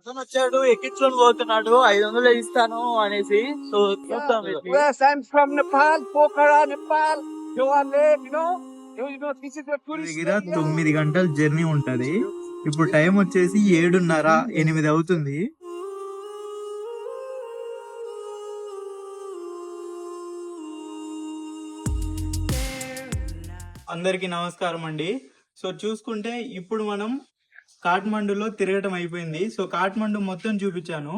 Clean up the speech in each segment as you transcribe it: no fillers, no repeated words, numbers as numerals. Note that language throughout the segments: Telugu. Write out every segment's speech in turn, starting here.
అతను వచ్చాడు ఎక్కించుకొని పోతున్నాడు 500 ఇస్తాను అనేసి. సో చూద్దాం. Yes, I'm from Nepal, Pokhara, Nepal. You are late, this is the tourist దగ్గర area. 9 గంటల జర్నీ ఉంటది. ఇప్పుడు టైం వచ్చేసి 7:30, 8 అవుతుంది. అందరికి నమస్కారం అండి. సో చూసుకుంటే ఇప్పుడు మనం కాఠ్మండూలో తిరగటం అయిపోయింది. సో కాఠ్మండూ మొత్తం చూపించాను.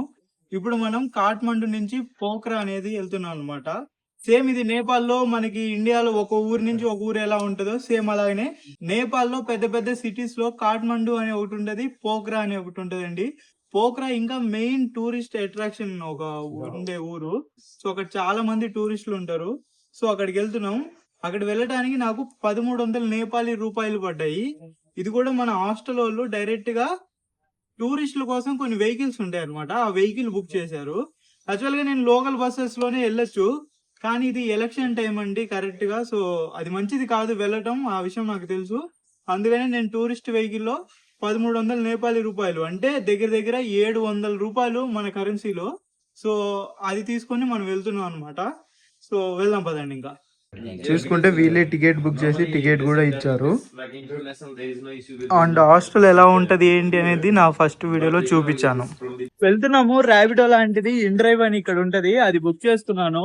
ఇప్పుడు మనం కాఠ్మండూ నుంచి పోఖ్రా అనేది వెళ్తున్నాం అనమాట. సేమ్ ఇది నేపాల్లో మనకి ఇండియాలో ఒక ఊరు నుంచి ఒక ఊరు ఎలా ఉంటుందో సేమ్ అలాగనే నేపాల్లో పెద్ద పెద్ద సిటీస్ లో కాఠ్మండూ అనే ఒకటి ఉంటది, పోఖ్రా అనే ఒకటి ఉంటదండి. పోఖ్రా ఇంకా మెయిన్ టూరిస్ట్ అట్రాక్షన్ ఒక ఉండే ఊరు. సో అక్కడ చాలా మంది టూరిస్టులు ఉంటారు. సో అక్కడికి వెళ్తున్నాం. అక్కడ వెళ్ళడానికి నాకు 1300 నేపాలీ రూపాయలు పడ్డాయి. ఇది కూడా మన హాస్టల్ వాళ్ళు డైరెక్ట్ గా టూరిస్టుల కోసం కొన్ని వెహికల్స్ ఉంటాయి అనమాట. ఆ వెహికల్ బుక్ చేశారు. యాక్చువల్ గా నేను లోకల్ బస్సెస్ లోనే వెళ్ళొచ్చు, కానీ ఇది ఎలక్షన్ టైం అండి కరెక్ట్ గా. సో అది మంచిది కాదు వెళ్ళటం, ఆ విషయం నాకు తెలుసు. అందుకనే నేను టూరిస్ట్ వెహికల్ లో 1300 నేపాలీ రూపాయలు అంటే దగ్గర దగ్గర 700 రూపాయలు మన కరెన్సీలో. సో అది తీసుకొని మనం వెళ్తున్నాం అనమాట. సో వెళ్దాం పదండి. ఇంకా చూసుకుంటే వీళ్ళే టికెట్ బుక్ చేసి టికెట్ కూడా ఇచ్చారు. అండ్ హాస్టల్ ఎలా ఉంటది ఏంటి అనేది నా ఫస్ట్ వీడియోలో చూపించాను. వెళ్తున్నాము. ర్యాపిడో లాంటిది ఇన్ డ్రైవ్ అని ఇక్కడ ఉంటది, అది బుక్ చేస్తున్నాను.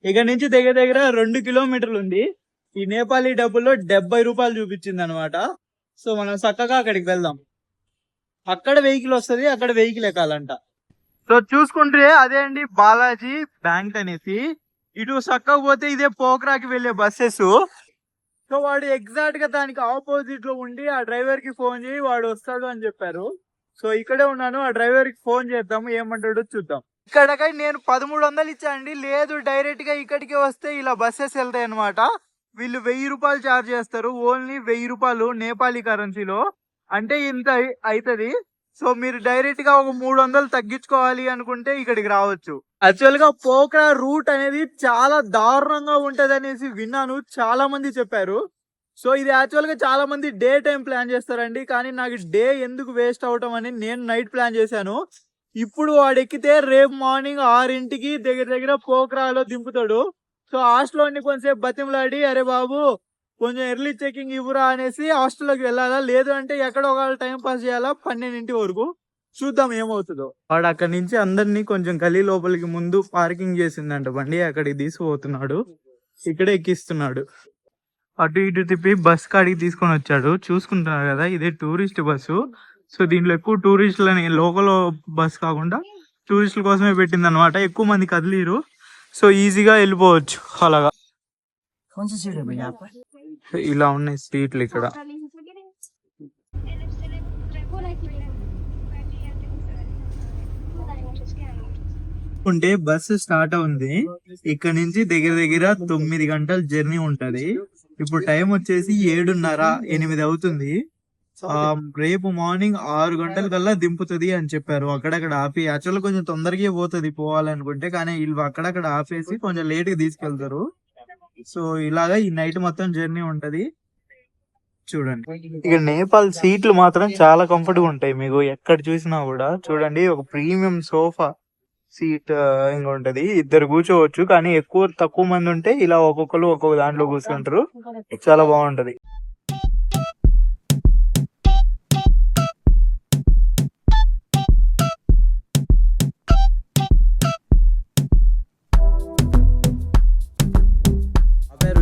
ఇక్కడ నుంచి దగ్గర దగ్గర 2 కిలోమీటర్లు ఉంది. ఈ నేపాలీ డబ్బుల్లో 70 రూపాయలు చూపించింది అనమాట. సో మనం చక్కగా అక్కడికి వెళ్దాం. అక్కడ వెహికల్ వస్తుంది, అక్కడ వెహికల్ ఎక్కాలంట. సో చూసుకుంటే అదే అండి బాలాజీ బ్యాంక్ అనేసి. ఇటు చక్కగా పోతే ఇదే పోఖ్రాకి వెళ్లే బస్సెస్. సో వాడు ఎగ్జాక్ట్ గా దానికి ఆపోజిట్ లో ఉండి ఆ డ్రైవర్ కి ఫోన్ చేయి వాడు వస్తాడు అని చెప్పారు. సో ఇక్కడే ఉన్నాను, ఆ డ్రైవర్ కి ఫోన్ చేద్దాము ఏమంటాడో చూద్దాం. ఇక్కడకై నేను 1300 ఇచ్చాండి. లేదు డైరెక్ట్ గా ఇక్కడికి వస్తే ఇలా బస్సెస్ వెళ్తాయి అనమాట. వీళ్ళు 1000 రూపాయలు చార్జ్ చేస్తారు. ఓన్లీ 1000 రూపాయలు నేపాలీ కరెన్సీలో, అంటే ఇంత అవుతుంది. సో మీరు డైరెక్ట్ గా ఒక 300 తగ్గించుకోవాలి అనుకుంటే ఇక్కడికి రావచ్చు. యాక్చువల్ గా పోఖ్రా రూట్ అనేది చాలా దారుణంగా ఉంటది అనేసి విన్నాను, చాలా మంది చెప్పారు. సో ఇది యాక్చువల్ గా చాలా మంది డే టైం ప్లాన్ చేస్తారండి, కానీ నాకు డే ఎందుకు వేస్ట్ అవటం అని నేను నైట్ ప్లాన్ చేశాను. ఇప్పుడు వాడు ఎక్కితే రేపు మార్నింగ్ 6 దగ్గర దగ్గర పోఖ్రాలో దింపుతాడు. సో హాస్టల్లో కొంచెంసేపు బతిమలాడి అరే బాబు కొంచెం ఎర్లీ చెకింగ్ ఇవ్వరా అనేసి హాస్టల్లోకి వెళ్ళాలా, లేదు అంటే ఎక్కడో ఒక టైం పాస్ చేయాలా 12 వరకు. చూద్దాం ఏమవుతుందో. వాడు అక్కడి నుంచి అందరినీ కొంచెం గలీ లోపలికి ముందు పార్కింగ్ చేసిందంట బండి, అక్కడికి తీసుకుపోతున్నాడు. ఇక్కడే ఎక్కిస్తున్నాడు. అటు ఇటు తిప్పి బస్ కాడికి తీసుకొని వచ్చాడు. చూసుకుంటున్నారు కదా, ఇదే టూరిస్ట్ బస్సు. సో దీంట్లో ఎక్కువ టూరిస్టులని, లోకల్ బస్ కాకుండా టూరిస్టుల కోసమే పెట్టింది అనమాట. ఎక్కువ మంది కదిలీరు, సో ఈజీగా వెళ్ళిపోవచ్చు అలాగా. ఇలా ఉన్నాయి సీట్లు ఇక్కడ. ఉంటే బస్సు స్టార్ట్ అవుతుంది. ఇక్కడ నుంచి దగ్గర దగ్గర 9 గంటల జర్నీ ఉంటది. ఇప్పుడు టైం వచ్చేసి 7:30, 8 అవుతుంది. రేపు మార్నింగ్ 6 గంటల కల్లా దింపుతుంది అని చెప్పారు. అక్కడక్కడ ఆపి, యాక్చువల్ కొంచెం తొందరగా పోతుంది పోవాలనుకుంటే, కానీ వీళ్ళు అక్కడక్కడ ఆపేసి కొంచెం లేట్ గా తీసుకెళ్తారు. సో ఇలాగా ఈ నైట్ మొత్తం జర్నీ ఉంటది. చూడండి ఇక నేపాల్ సీట్లు మాత్రం చాలా కంఫర్ట్ గా ఉంటాయి. మీకు ఎక్కడ చూసినా కూడా చూడండి, ఒక ప్రీమియం సోఫా సీట్ ఇంకా ఉంటది. 2 కూర్చోవచ్చు, కానీ తక్కువ మంది ఉంటే ఇలా ఒక్కొక్కరు ఒక్కొక్క దాంట్లో కూర్చుంటారు. చాలా బాగుంటది.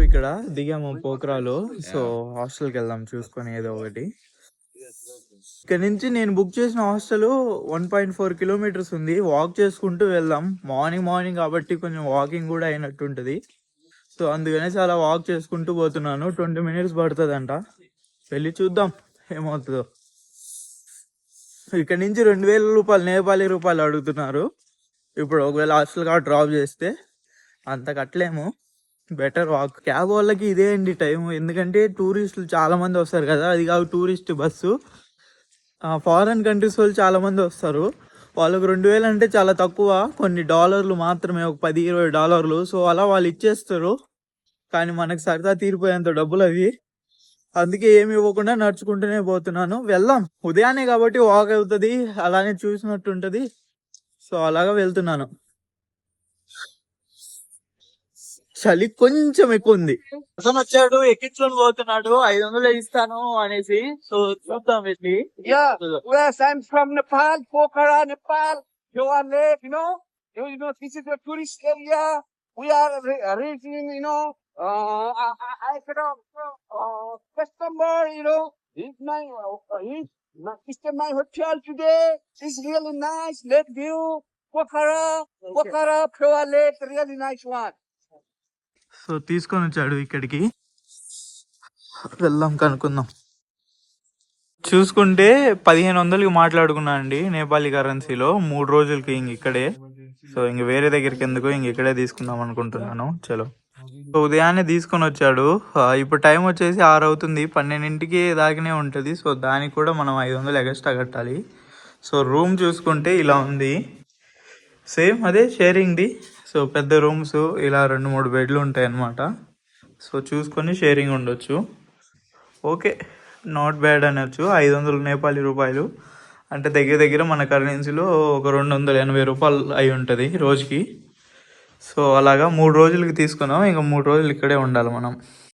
ఇక్కడ దిగాము పోఖ్రాలో. సో హాస్టల్కి వెళ్దాం చూసుకొని ఏదో ఒకటి. ఇక్కడ నుంచి నేను బుక్ చేసిన హాస్టల్ 1.4 కిలోమీటర్స్ ఉంది. వాక్ చేసుకుంటూ వెళ్దాం. మార్నింగ్ కాబట్టి కొంచెం వాకింగ్ కూడా అయినట్టుంటది. సో అందుకనే చాలా వాక్ చేసుకుంటూ పోతున్నాను. 20 మినిట్స్ పడుతుందంట. వెళ్ళి చూద్దాం ఏమవుతుందో. ఇక్కడ నుంచి 2000 రూపాయలు నేపాలీ రూపాయలు అడుగుతున్నారు. ఇప్పుడు ఒకవేళ హాస్టల్ కా డ్రాప్ చేస్తే అంత కట్టలేము, బెటర్ వాక్. క్యాబ్ వాళ్ళకి ఇదే అండి టైం, ఎందుకంటే టూరిస్టులు చాలా మంది వస్తారు కదా. అది కాదు టూరిస్ట్ బస్సు. ఫారెన్ కంట్రీస్ వాళ్ళు చాలా మంది వస్తారు. వాళ్ళకు 2000 అంటే చాలా తక్కువ, కొన్ని డాలర్లు మాత్రమే, ఒక $10-20. సో అలా వాళ్ళు ఇచ్చేస్తారు, కానీ మనకు సరదా తీరిపోయేంత డబ్బులు అవి. అందుకే ఏమి ఇవ్వకుండా నడుచుకుంటూనే పోతున్నాను. వెళ్దాం, ఉదయాన్నే కాబట్టి వాక్ అవుతుంది, అలానే చూసినట్టు ఉంటది. సో అలాగా వెళ్తున్నాను. చలి కొంచెం ఎక్కువ ఉంది. అతను వచ్చాడు, ఎక్కించుకొని పోతున్నాడు, 500 ఇస్తాను అనేసి. సో చూద్దాం వెళ్ళి. Yeah, yes, I'm from Nepal, Pokhara, Nepal. Joa Lake, this is a tourist area. We are reaching, I could customer, he's my hotel today. It's really nice, lake view, Pokhara, Pokhara, Joa Lake, really nice one. So తీసుకొని వచ్చాడు ఇక్కడికి, వెళ్దాం కనుక్కుందాం. చూసుకుంటే 1500కి మాట్లాడుకున్నా అండి నేపాలీ కరెన్సీలో, 3 రోజులకి ఇంక ఇక్కడే. సో ఇంక వేరే దగ్గరికి ఎందుకు, ఇంక ఇక్కడే తీసుకుందాం అనుకుంటున్నాను. చలో. సో ఉదయాన్నే తీసుకొని వచ్చాడు. ఇప్పుడు టైం వచ్చేసి 6 అవుతుంది, 12ంటికి దాకానే ఉంటుంది. సో దానికి కూడా మనం 500 ఎక్స్ట్రా కట్టాలి. సో రూమ్ చూసుకుంటే ఇలా ఉంది, సేమ్ అదే షేరింగ్ది. సో పెద్ద రూమ్స్, ఇలా 2-3 బెడ్లు ఉంటాయి అన్నమాట. సో చూసుకొని షేరింగ్ ఉండొచ్చు. ఓకే, నాట్ బ్యాడ్ అనొచ్చు. 500 నేపాలీ రూపాయలు అంటే దగ్గర దగ్గర మన కరెన్సీలో ఒక 280 రూపాయలు అయి ఉంటుంది రోజుకి. సో అలాగా 3 రోజులకి తీసుకున్నాం, ఇంకా 3 రోజులు ఇక్కడే ఉండాలి మనం.